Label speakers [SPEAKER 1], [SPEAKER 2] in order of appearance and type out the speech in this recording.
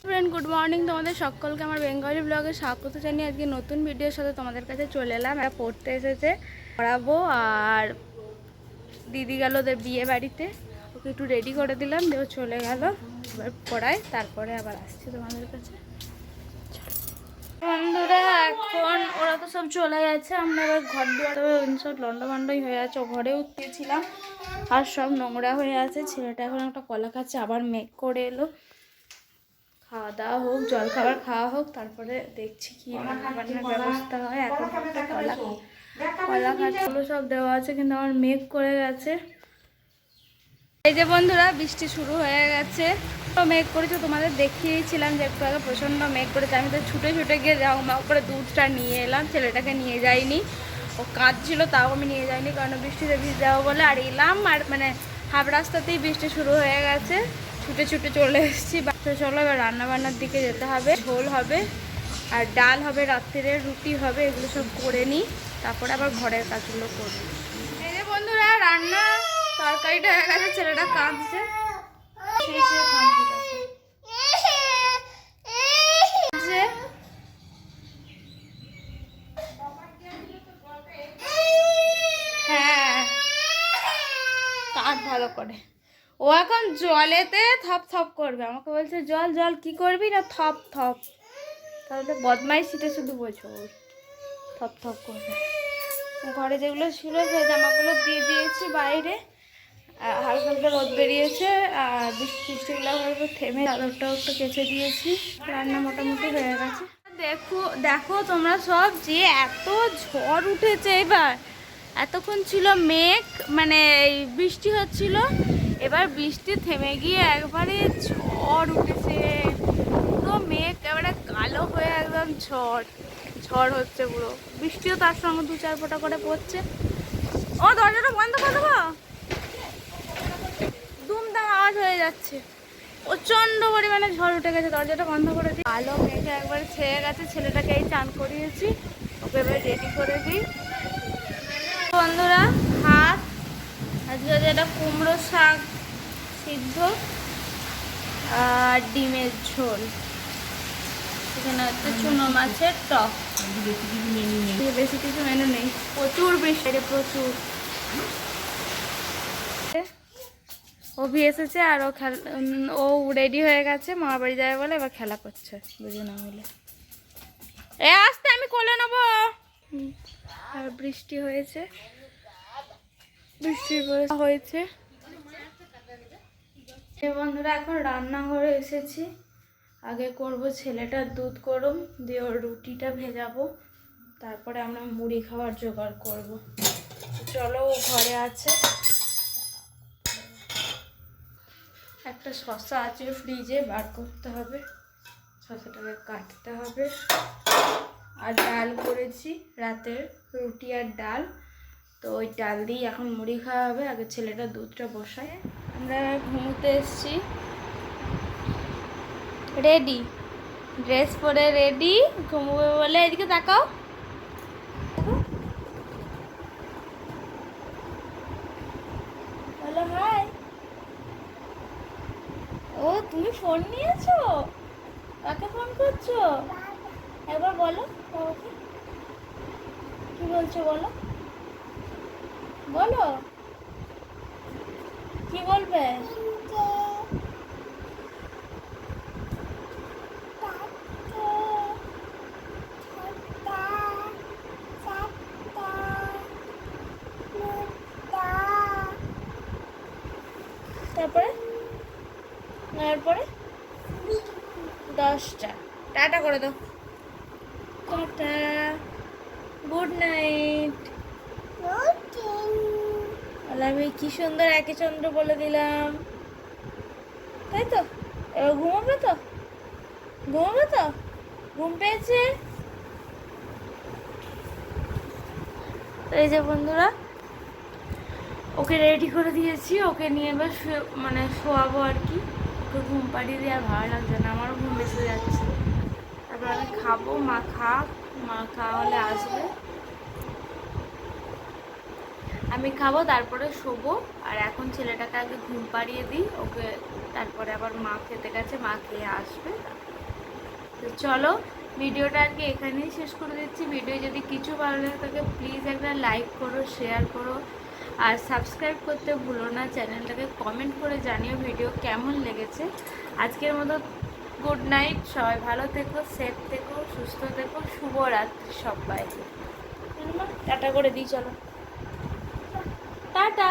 [SPEAKER 1] Friend, good morning. তোমাদের সকলকে আমার বেঙ্গলি ব্লগে স্বাগত জানিয়ে আজকে নতুন ভিডিওর সাথে তোমাদের কাছে চলে এলাম। এরা পড়তে এসেছে, পড়াবো। আর দিদি গেল ওদের বিয়ে বাড়িতে, ওকে একটু রেডি করে দিলাম, দিয়ে ও চলে গেল। এবার পড়াই, তারপরে আবার আসছি তোমাদের কাছে। বন্ধুরা, এখন ওরা তো সব চলে গেছে, আমরা এবার ঘর দুয়ার সব লন্ডভন্ডই হয়ে আছে। ও ঘরে উঠতেছিলাম আর সব নোংরা হয়ে আছে। ছেলেটা এখন একটা কলা খাচ্ছে, আবার মেঘ করে এলো। খাওয়া দাওয়া হোক, জল খাবার খাওয়া হোক, তারপরে দেখছি কি রান্নাবান্নার ব্যবস্থা হয়। এখন একটা কলা খাচ্ছিলো, সব দেওয়া আছে, কিন্তু আমার মেঘ করে গেছে। এই যে বন্ধুরা, বৃষ্টি শুরু হয়ে গেছে। মেঘ করেছে, তোমাদের দেখিয়েছিলাম যে একটু আগে প্রচণ্ড মেঘ করেছে। আমি তো ছুটে ছুটে গিয়ে যাও মা করে দুধটা নিয়ে এলাম। ছেলেটাকে নিয়ে যাইনি, ও কাঁদছিল, তাও আমি নিয়ে যাইনি, কারণ বৃষ্টিতে ভিজে যাবো বলে। আর এলাম, আর মানে হাফ রাস্তাতেই বৃষ্টি শুরু হয়ে গেছে। ছুটে ছুটে চলে এসেছি। চলো এবার রান্নাবান্নার দিকে যেতে হবে। ঝোল হবে আর ডাল হবে, রাত্রিরে রুটি হবে, এগুলো সব করে নিই, তারপরে আবার ঘরের কাজগুলো করবো। এই যে বন্ধুরা, রান্না তরকারিটা হয়ে গেছে। ছেলেটা কাঁদছে, হ্যাঁ কাঁদ ভালো করে। ও এখন জলেতে থপ থপ করবে, আমাকে বলছে জল জল, কি করবি না থপ থপ। তাহলে বদমাইশিটা শুধু বোঝো, ওর থপ থপ করবে। ঘরে যেগুলো ছিল সেই জামাগুলো দিয়ে দিয়েছি বাইরে, হালকা হালকা রোদ বেরিয়েছে। আর বৃষ্টিগুলো থেমে চাদরটাও একটু কেচে দিয়েছি। রান্না মোটামুটি হয়ে গেছে। দেখো দেখো তোমরা সব, যে এত ঝড় উঠেছে এবার। এতক্ষণ ছিল মেঘ, মানে বৃষ্টি হচ্ছিল, এবার বৃষ্টি থেমে গিয়ে একবারে ঝড় উঠেছে। পুরো মেঘ এবারে কালো হয়ে একদম ঝড় ঝড় হচ্ছে পুরো। বৃষ্টিও তার সঙ্গে 2-4 ফোঁটা করে পড়ছে। ও দরজাটা বন্ধ করে দেবো, দুমদাম আওয়াজ হয়ে যাচ্ছে। প্রচণ্ড পরিমাণে ঝড় উঠে গেছে, দরজাটা বন্ধ করে দিই। কালো মেঘে একবারে ছেয়ে গেছে। ছেলেটাকে এই চান করিয়েছি, ওকে এবার রেডি করে দিই। বন্ধুরা, ভাত আজকে যেটা কুমড়ো শাক সিদ্ধ আর ডিমের ঝোল। এখানে হচ্ছে চুনো মাছের টক। বেশি কিছু মেনু নেই, প্রচুর বৃষ্টি, প্রচুর। অভি এসেছে আর ও রেডি হয়ে গেছে, মামার বাড়ি যাবে বলে এবার খেলা করছে দুজনে মিলে। এ আসতে, আমি কোলে নেবো। আর বৃষ্টি হয়েছে, বৃষ্টি হয়েছে। বন্ধুরা, এখন রান্নাঘরে এসেছি। আগে করব ছেলেটার দুধ গরম, দিয়ে ওর রুটিটা ভেজাবো, তারপরে আমরা মুড়ি খাওয়ার জোগাড় করব। চলো, ও ঘরে আছে। একটা শসা আছে ফ্রিজে, বার করতে হবে, শসাটাকে কাটতে হবে। আর ডাল করেছি রাতের, রুটি আর ডাল, তো ওই ডাল দিয়ে এখন মুড়ি খাওয়া হবে। আগে ছেলেটা দুধটা বসায়। আমরা ঘুমোতে এসছি, রেডি, ড্রেস পরে রেডি, ঘুমোবে বলে। এদিকে তাকাও, বলো হাই। ও তুমি ফোন নিয়েছো, কাকে ফোন করছো একবার বলো বাবাকে। কি বলছো বলো, বলো কি বলবে। তারপরে তারপরে 10টা। টাটা করে দাও, টাটা, গুড নাইট। আমি কি সুন্দর একে চন্দ্র বলে দিলাম, তাই তো? এবার ঘুমাবে তো, ঘুমাবে তো, ঘুম পেয়েছে। এই যে বন্ধুরা, ওকে রেডি করে দিয়েছি, ওকে নিয়ে এবার মানে শোয়াবো আর কি। ওকে ঘুম পাড়িয়ে দিয়ে আর ভালো লাগছে না, আমারও ঘুম এসে যাচ্ছে। তারপর আমি খাবো, মা খাওয়া হলে আসবে, আমি খাবো, তারপরে শোবো। আর এখন ছেলেটাকে আগে ঘুম পাড়িয়ে দিই ওকে, তারপরে আবার মা খেতে গেছে, মা খেয়ে আসবে। তো চলো ভিডিওটা আজকে এখানেই শেষ করে দিচ্ছি। ভিডিও যদি কিছু ভালো লাগে থাকে প্লিজ একটা লাইক করো, শেয়ার করো আর সাবস্ক্রাইব করতে ভুলো না। চ্যানেলটাকে কমেন্ট করে জানিও ভিডিও কেমন লেগেছে। আজকের মতো গুড নাইট, সবাই ভালো থেকো, সেফ থেকো, সুস্থ থেকো, শুভরাত্রি সবাইকে। টাটা করে দিই, চলো টাটা।